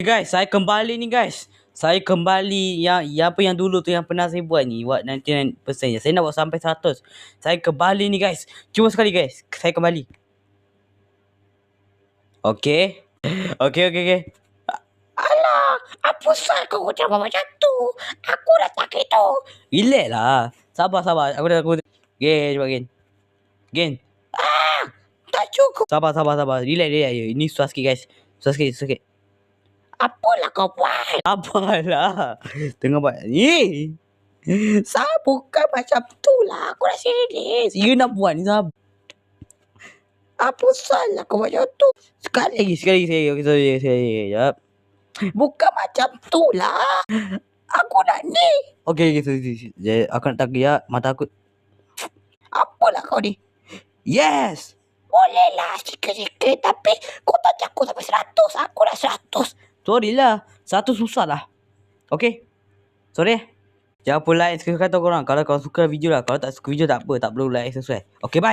Guys, saya kembali ni guys. Saya kembali yang apa yang dulu tu yang pernah saya buat ni, buat 99% je. Saya nak buat sampai 100. Saya kembali ni guys. Cuma sekali guys. Saya kembali. Okey. Okey. Alah, apa sal kau cakap macam tu? Aku dah sakit tu. Relax lah. Sabar. Aku. Gen, cuba gen. Gen. Tak cukup. Sabar. Relax je. Ini susah sikit guys. Susah sikit. Apalah kau buat? Apalah. Tengah buat ni. Saya bukan macam tu lah. Aku dah serius. You nak buat ni sabar. Apa salah kau macam tu? Sekali lagi. Okay, sorry. Sekejap. Bukan macam tu lah. Aku nak ni. Okay, sorry. Aku nak tak mata aku. Apalah kau ni? Yes. Boleh lah sikit-sikit. Tapi kau tak cakup sampai 100. Aku dah 100. Sorry lah. 100 susah lah. Okay. Sorry. Jangan lupa like, subscribe korang. Kalau kau suka video lah. Kalau tak suka video tak apa. Tak perlu like, subscribe. Okay, bye.